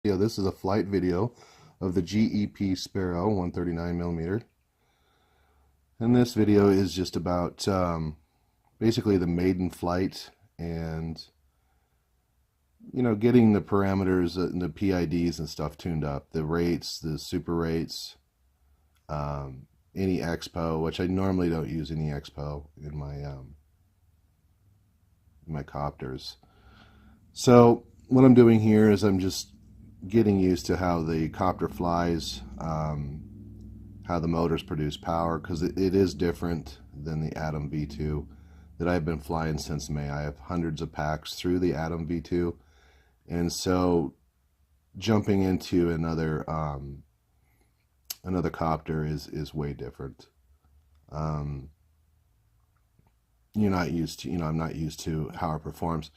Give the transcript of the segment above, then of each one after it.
This is a flight video of the GEP Sparrow 139mm. And this video is just about basically the maiden flight and getting the parameters and the PIDs and stuff tuned up, the rates, the super rates, any expo, which I normally don't use any expo in my copters. So what I'm doing here is I'm just getting used to how the copter flies, how the motors produce power, because it is different than the Atom V2 that I've been flying since May. I have hundreds of packs through the Atom V2, and so jumping into another copter is way different. You're not used to, I'm not used to how it performs.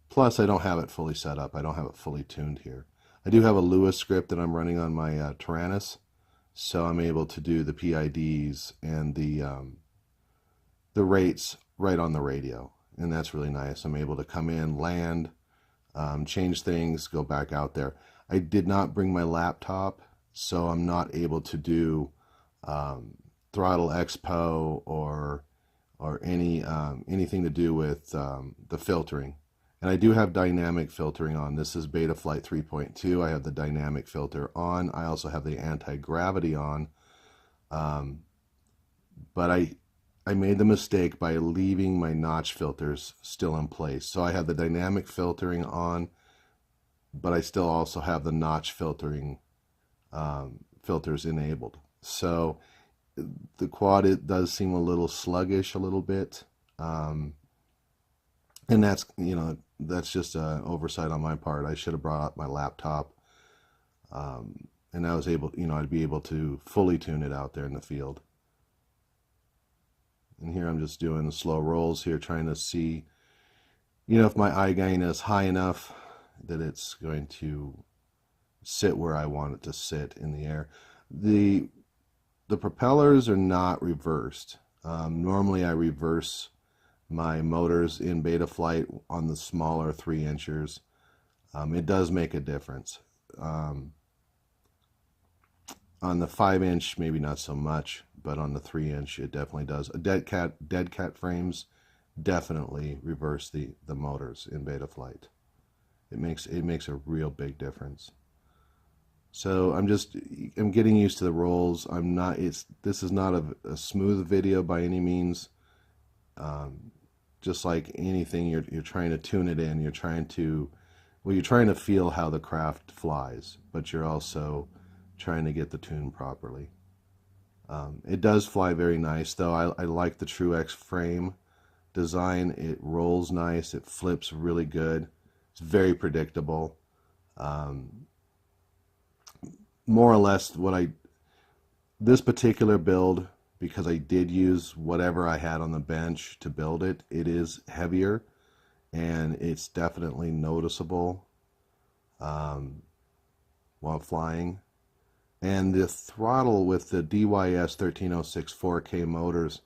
Plus, I don't have it fully set up. I don't have it fully tuned here. I do have a Lewis script that I'm running on my Tyrannus, so I'm able to do the PIDs and the rates right on the radio, and that's really nice. I'm able to come in, land, change things, go back out there. I did not bring my laptop, so I'm not able to do throttle expo or anything to do with the filtering. And I do have dynamic filtering on. This is Beta Flight 3.2. I have the dynamic filter on. I also have the anti-gravity on. But I made the mistake by leaving my notch filters still in place. So I have the dynamic filtering on, but I still also have the notch filtering filters enabled. So the quad, it does seem a little sluggish a little bit. And that's, that's just an oversight on my part. I should have brought up my laptop, and I was able, I'd be able to fully tune it out there in the field. And here I'm just doing the slow rolls here, trying to see, if my eye gain is high enough that it's going to sit where I want it to sit in the air. The propellers are not reversed. Normally I reverse my motors in beta flight on the smaller 3-inchers. It does make a difference. On the 5-inch, maybe not so much, but on the 3-inch, it definitely does. Dead cat frames definitely reverse the motors in beta flight. It makes a real big difference. So I'm getting used to the rolls. This is not a smooth video by any means. Just like anything, you're trying to tune it in. You're trying to feel how the craft flies, but you're also trying to get the tune properly. It does fly very nice, though. I like the Truex frame design. It rolls nice. It flips really good. It's very predictable. More or less this particular build, because I did use whatever I had on the bench to build it, it is heavier, and it's definitely noticeable while flying. And the throttle with the DYS 1306 4K motors,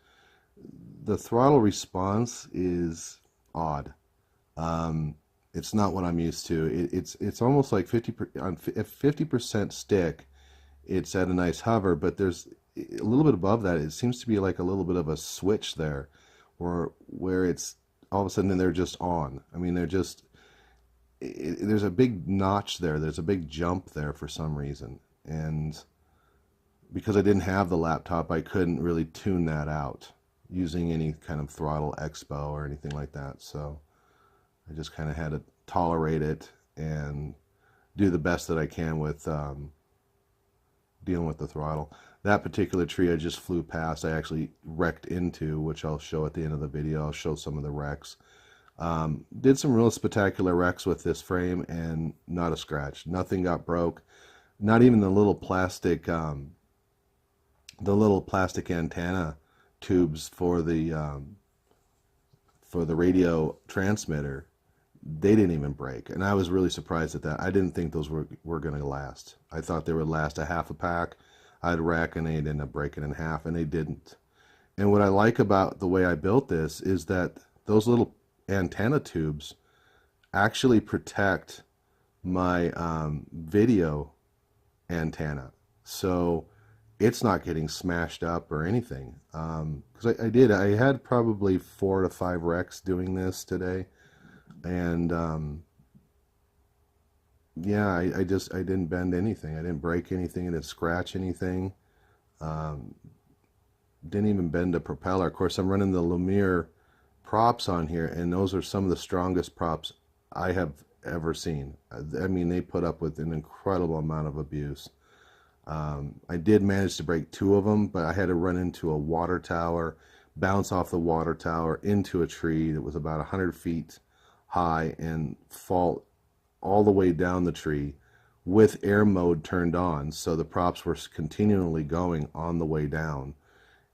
the throttle response is odd. It's not what I'm used to. It's almost like 50% stick, it's at a nice hover, but there's a little bit above that. It seems to be like a little bit of a switch there, where it's all of a sudden they're just on. I mean, there's a big notch there. There's a big jump there for some reason, and because I didn't have the laptop, I couldn't really tune that out using any kind of throttle expo or anything like that. So I just kind of had to tolerate it and do the best that I can with dealing with the throttle. That particular tree I just flew past, I actually wrecked into, which I'll show at the end of the video. I'll show some of the wrecks. Did some real spectacular wrecks with this frame, and not a scratch. Nothing got broke. Not even the little plastic antenna tubes for the radio transmitter, they didn't even break, and I was really surprised at that. I didn't think those were going to last. I thought they would last a half a pack. I'd wreck and they'd end up breaking in half, and they didn't. And what I like about the way I built this is that those little antenna tubes actually protect my video antenna, so it's not getting smashed up or anything. Because I had probably 4 to 5 wrecks doing this today, and yeah, I didn't bend anything, I didn't break anything, I didn't scratch anything, um, didn't even bend a propeller. Of course, I'm running the Lumiere props on here, and those are some of the strongest props I have ever seen. I mean, they put up with an incredible amount of abuse. I did manage to break 2 of them, but I had to run into a water tower, bounce off the water tower into a tree that was about 100 feet high, and fall all the way down the tree with air mode turned on. So the props were continually going on the way down,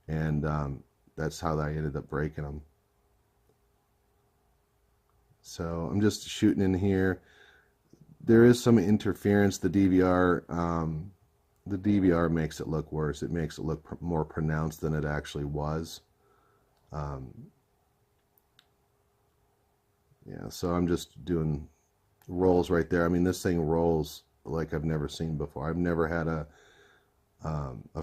and that's how I ended up breaking them. So I'm just shooting in here. There is some interference. The DVR makes it look worse. It makes it look more pronounced than it actually was. Yeah, so I'm just doing rolls right there. I mean, this thing rolls like I've never seen before. I've never had a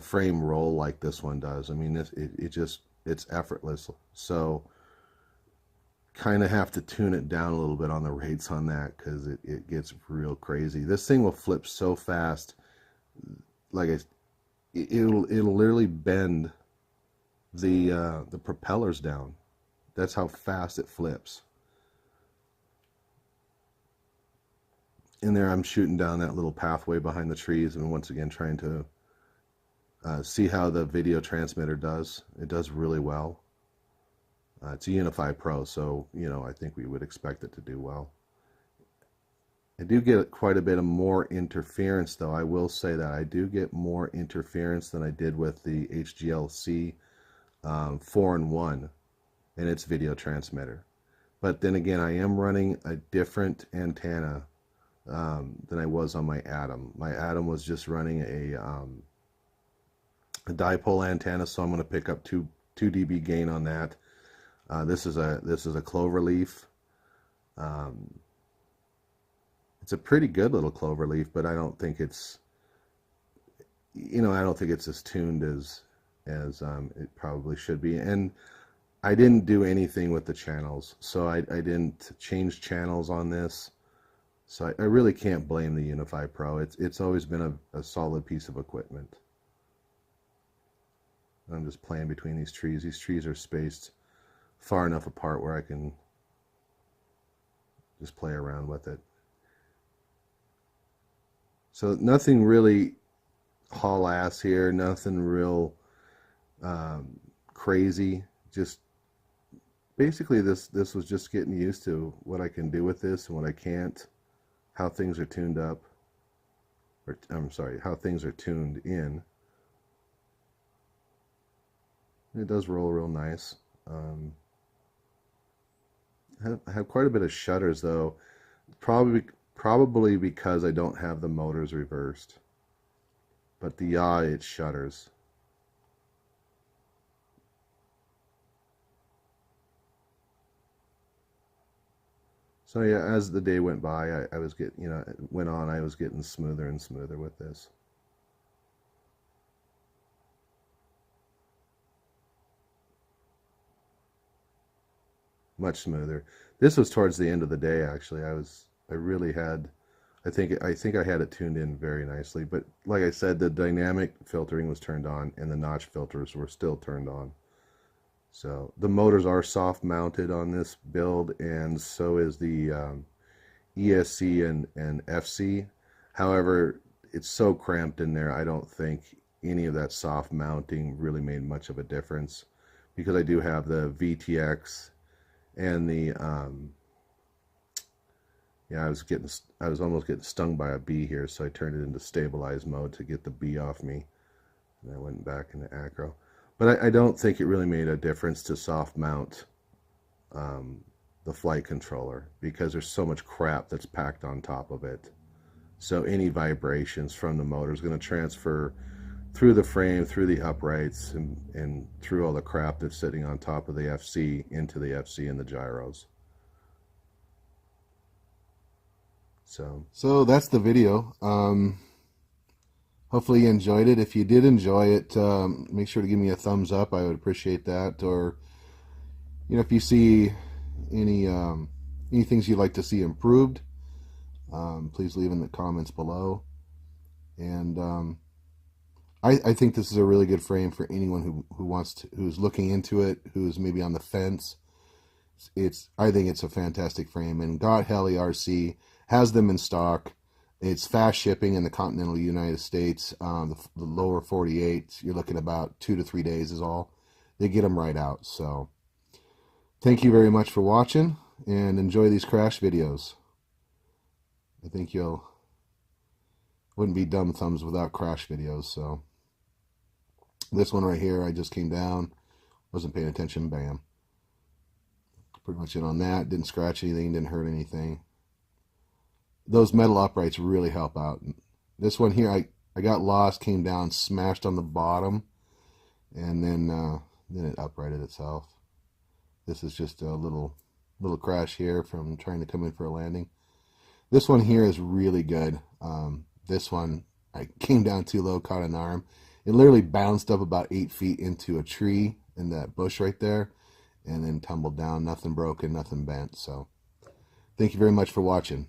frame roll like this one does. I mean, it's effortless. So kind of have to tune it down a little bit on the rates on that, because it gets real crazy. This thing will flip so fast, like it'll literally bend the propellers down. That's how fast it flips. In there, I'm shooting down that little pathway behind the trees, and once again trying to see how the video transmitter does. It does really well. It's a Unify Pro, so I think we would expect it to do well. I do get quite a bit of more interference, though. I will say that I do get more interference than I did with the HGLC 4-in-1 and its video transmitter. But then again, I am running a different antenna than I was on my Atom. My Atom was just running a dipole antenna, so I'm going to pick up 2 dB gain on that. This is a cloverleaf. It's a pretty good little cloverleaf, but I don't think it's as tuned as it probably should be. And I didn't do anything with the channels, so I didn't change channels on this. So I really can't blame the Unify Pro. It's always been a solid piece of equipment. I'm just playing between these trees. These trees are spaced far enough apart where I can just play around with it. So nothing really haul ass here, nothing real crazy. Just basically this was just getting used to what I can do with this and what I can't, how things are tuned up, or I'm sorry, how things are tuned in. It does roll real nice. I have quite a bit of shudders, though, probably because I don't have the motors reversed. But the yaw, it shudders. So yeah, as the day went by, I was getting, I was getting smoother and smoother with this. Much smoother. This was towards the end of the day, actually. I think I had it tuned in very nicely. But like I said, the dynamic filtering was turned on and the notch filters were still turned on. So the motors are soft mounted on this build, and so is the ESC and FC. However, it's so cramped in there, I don't think any of that soft mounting really made much of a difference, because I do have the VTX and the I was almost getting stung by a bee here, so I turned it into stabilized mode to get the bee off me, and I went back into acro. But I don't think it really made a difference to soft mount the flight controller, because there's so much crap that's packed on top of it. So any vibrations from the motor is going to transfer through the frame, through the uprights, and through all the crap that's sitting on top of the FC into the FC and the gyros. So that's the video. Hopefully you enjoyed it. If you did enjoy it, make sure to give me a thumbs up. I would appreciate that. Or, you know, if you see any things you'd like to see improved, please leave in the comments below. And I think this is a really good frame for anyone who's looking into it, who's maybe on the fence. I think it's a fantastic frame, and God Heli RC has them in stock. It's fast shipping in the continental United States. The lower 48, you're looking about 2 to 3 days is all. They get them right out. So thank you very much for watching, and enjoy these crash videos. I think wouldn't be dumb thumbs without crash videos. So this one right here, I just came down, wasn't paying attention, bam. Pretty much it on that. Didn't scratch anything, didn't hurt anything. Those metal uprights really help out. This one here, I got lost, came down, smashed on the bottom, and then it uprighted itself. This is just a little crash here from trying to come in for a landing. This one here is really good. This one, I came down too low, caught an arm. It literally bounced up about 8 feet into a tree in that bush right there, and then tumbled down. Nothing broken, nothing bent. So thank you very much for watching.